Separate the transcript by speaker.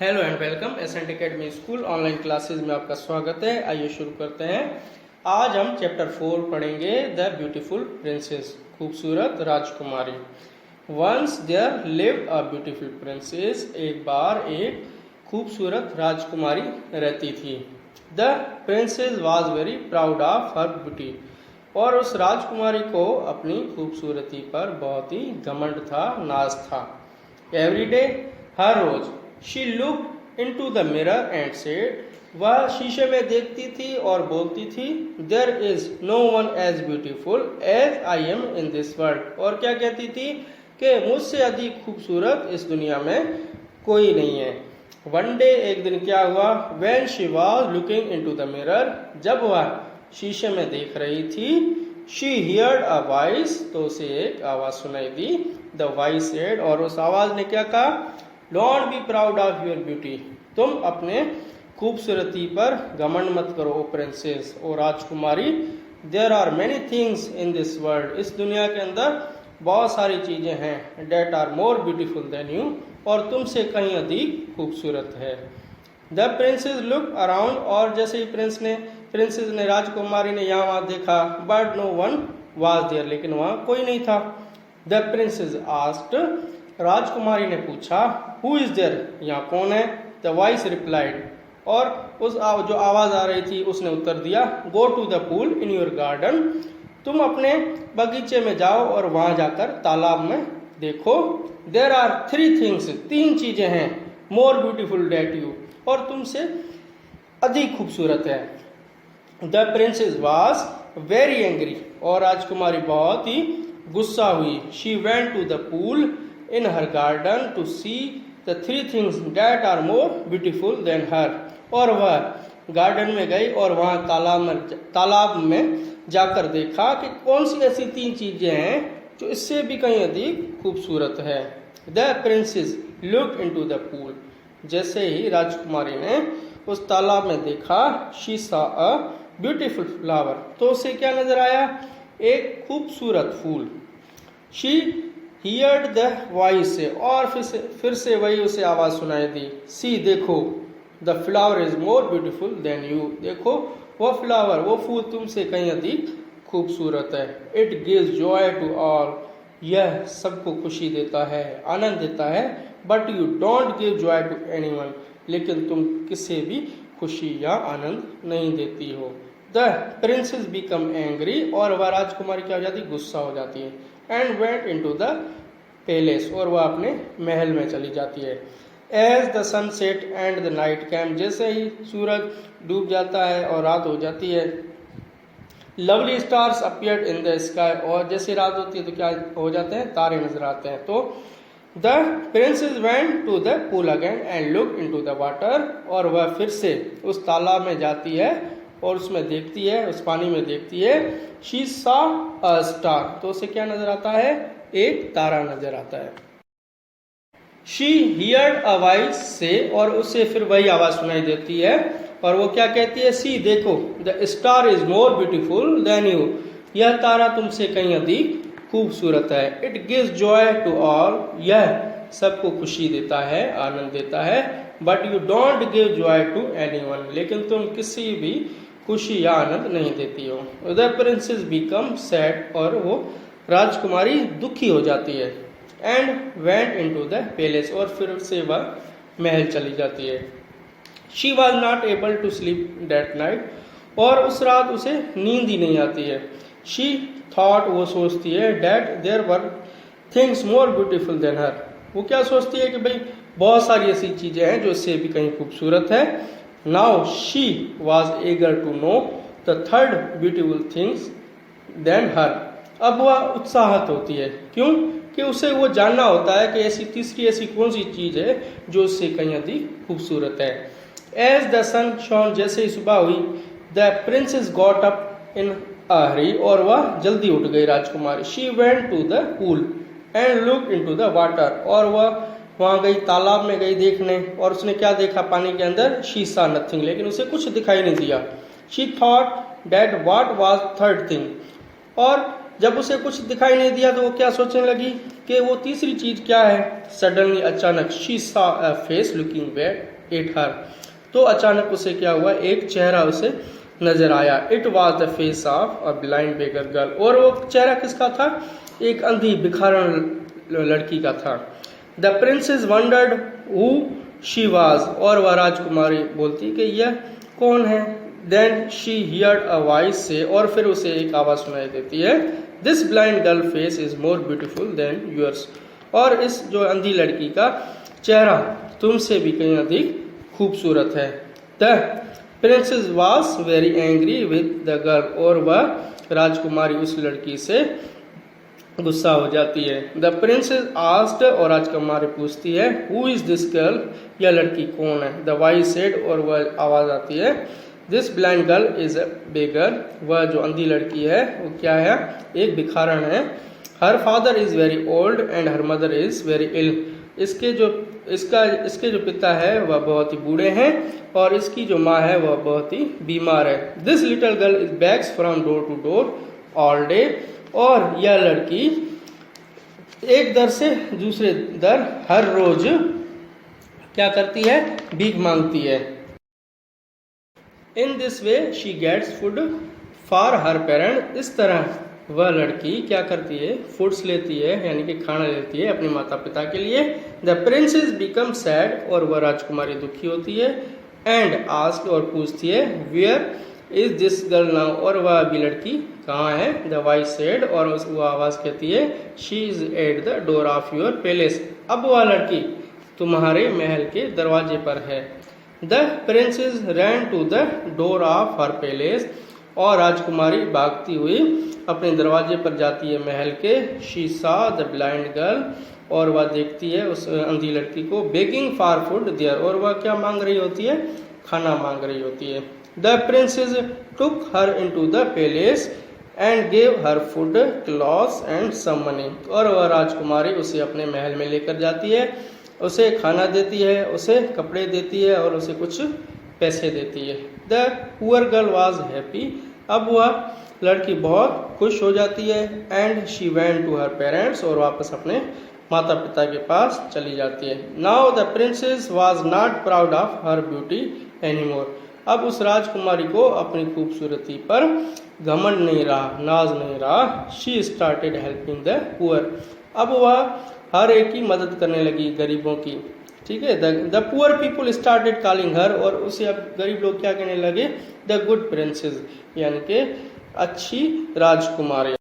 Speaker 1: Hello and welcome Ascent Academy school online classes में आपका स्वागत है। आइए शुरू करते हैं। आज हम चैप्टर 4 पढ़ेंगे, द ब्यूटीफुल प्रिंसेस, खूबसूरत राजकुमारी। Once there lived a beautiful princess, एक बार एक खूबसूरत राजकुमारी रहती थी। The princess was very proud of her beauty, और उस राजकुमारी को अपनी खूबसूरती पर बहुत ही घमंड था, नाज था। एवरी डे, हर रोज, she looked into the mirror and said, वह शीशे में देखती थी और बोलती थी, there is no one as beautiful as I am in this world. और क्या कहती थी कि मुझसे अधिक खूबसूरत इस दुनिया में कोई नहीं है। वन डे, एक दिन क्या हुआ, when she was looking into the mirror, जब वह शीशे में देख रही थी, शी हियर्ड अ वॉइस, तो उसे एक आवाज सुनाई दी। द वॉइस सेड, और उस आवाज ने क्या कहा, don't be proud of your beauty, तुम अपने खूबसूरती पर घमंड मत करो ओ प्रिंसेस, ओ राजकुमारी। There are many things in this world, इस दुनिया के अंदर बहुत सारी चीजें हैं, that are more beautiful than you, और तुमसे कहीं अधिक खूबसूरत है। द प्रिंसेस लुक अराउंड, और जैसे ही प्रिंसेस ने राजकुमारी ने यहाँ वहां देखा, but no one was there, लेकिन वहां कोई नहीं था। द प्रिंसेस आस्क्ड, राजकुमारी ने पूछा, हु इज देयर, यहाँ कौन है। द वॉइस रिप्लाइड, और उस जो आवाज आ रही थी उसने उत्तर दिया, go to the pool in your garden, तुम अपने बगीचे में जाओ और वहां जाकर तालाब में देखो। देयर आर थ्री थिंग्स, तीन चीजें हैं, मोर ब्यूटीफुल डेट यू, और तुमसे अधिक खूबसूरत है। The princess was very angry, और राजकुमारी बहुत ही गुस्सा हुई। She went to the pool in her garden to see the three things that are more beautiful than her, और वह गार्डन में गई और वहां तालाब में जाकर देखा कि कौन सी ऐसी तीन चीजें हैं जो इससे भी कहीं अधिक खूबसूरत है। The princess looked into the pool, जैसे ही राजकुमारी ने उस तालाब में देखा, she saw a beautiful flower, तो उसे क्या नजर आया, एक खूबसूरत फूल। शी हियर्ड द वॉइस, और फिर से वही उसे आवाज सुनाई दी, सी देखो, the flower is more beautiful than you, देखो वो फ्लावर, वो फूल तुमसे कहीं अधिक खूबसूरत है। It gives joy to all, यह सबको खुशी देता है, आनंद देता है। But you don't give joy to anyone, लेकिन तुम किसी भी खुशी या आनंद नहीं देती हो। द प्रिंसेस बिकम एंग्री, और वह राजकुमारी क्या हो जाती, गुस्सा हो जाती है। And went into the palace, और वह अपने महल में चली जाती है। As the sun set and the night came, जैसे ही सूरज डूब जाता है और रात हो जाती है, lovely stars appeared in the sky, और जैसे रात होती है तो क्या हो जाते हैं, तारे नजर आते हैं। तो the princess went to the pool again and look into the water, और वह फिर से उस तालाब में जाती है और उसमें देखती है, उस पानी में देखती है। शी सॉ अ स्टार, तो उसे क्या नजर आता है, एक तारा नजर आता है। She heard a voice say, और उसे फिर वही आवाज सुनाई देती है, और वो क्या कहती है, सी देखो, the star is more beautiful than you, यह तारा तुमसे कहीं अधिक खूबसूरत है। It gives joy to all, यह सबको खुशी देता है, आनंद देता है। But you don't give joy to anyone, लेकिन तुम किसी भी खुशी या आनंद नहीं देती हो। द प्रिंसेस बिकम सैड, और वो राजकुमारी दुखी हो जाती है। And went into the palace, और फिर से वह महल चली जाती है। She was not able to sleep that night, और उस रात उसे नींद ही नहीं आती है। शी थॉट, वो सोचती है, that there were things more beautiful than her, वो क्या सोचती है कि भाई बहुत सारी ऐसी चीजें हैं जो इससे भी कहीं खूबसूरत है। Now she was eager to know the third beautiful things than her, अब वह उत्साहित होती है, क्यों कि उसे वो जानना होता है कि ऐसी तीसरी ऐसी कौन सी चीज है जो उससे कहीं अधिक खूबसूरत है। एज द सन शॉन, जैसे ही सुबह हुई, the princess got up in a hurry, और वह जल्दी उठ गई राजकुमारी। She went to the pool and looked into the water, और वह वहां गई, तालाब में गई देखने, और उसने क्या देखा पानी के अंदर, शी सॉ नथिंग, लेकिन उसे कुछ दिखाई नहीं दिया। She thought that what was third thing, और जब उसे कुछ दिखाई नहीं दिया तो वो क्या सोचने लगी कि वो तीसरी चीज क्या है। सडनली अचानक she saw a face looking back at her, तो अचानक उसे क्या हुआ, एक चेहरा उसे नजर आया। It was the face of a blind beggar girl, और वो चेहरा किसका था, एक अंधी भिखारन लड़की का था। The princess wondered who she was, और वह राजकुमारी बोलती कि यह कौन है। Then she heard a voice say, और फिर उसे एक आवाज सुनाई देती है, this blind girl face is more beautiful than yours, और इस जो अंधी लड़की का चेहरा तुमसे भी कहीं अधिक खूबसूरत है। The princess was very angry with the girl, और वह राजकुमारी उस लड़की से गुस्सा हो जाती है। द प्रिंसेस आस्क्ड, और राजकुमारी पूछती है, हु इज दिस गर्ल, यह लड़की कौन है। द वॉइस सेड, और वह आवाज आती है, this blind girl is a beggar, वह जो अंधी लड़की है वो क्या है, एक भिखारन है। Her father is very old and her mother is very ill, इसके जो पिता है वह बहुत ही बूढ़े हैं और इसकी जो माँ है वह बहुत ही बीमार है। This little girl is begs from door to door all day, और यह लड़की एक दर से दूसरे दर हर रोज क्या करती है, भीख मांगती है। In this way she gets food for her parent, इस तरह वह लड़की क्या करती है, फूड्स लेती है यानी कि खाना लेती है अपने माता पिता के लिए। द प्रिंसेस बिकम सैड, और वह राजकुमारी दुखी होती है। एंड आस्क, और पूछती है, where is this girl now, और वह अभी लड़की कहाँ है। द वॉइस सेड, और वो आवाज कहती है, she is at the door of your palace, अब वह लड़की तुम्हारे महल के दरवाजे पर है। The princess ran to the door of her palace, और राजकुमारी भागती हुई अपने दरवाजे पर जाती है महल के। She saw the blind girl, और वह देखती है उस अंधी लड़की को, बेगिंग फॉर फूड देयर, और वह क्या मांग रही होती है, खाना मांग रही होती है। The princess took her into the palace and gave her food clothes and some money, और वह राजकुमारी उसे अपने महल में लेकर जाती है, उसे खाना देती है, उसे कपड़े देती है और उसे कुछ पैसे देती है। The poor girl was happy, अब वह लड़की बहुत खुश हो जाती है। And she went to her parents, और वापस अपने माता पिता के पास चली जाती है। Now the princess was not proud of her beauty anymore, अब उस राजकुमारी को अपनी खूबसूरती पर घमंड नहीं रहा, नाज नहीं रहा। She started helping the poor, अब वह हर एक की मदद करने लगी, गरीबों की। ठीक है, the poor people started calling her, और उसे अब गरीब लोग क्या कहने लगे, द गुड प्रिंसेस, यानी कि अच्छी राजकुमारी।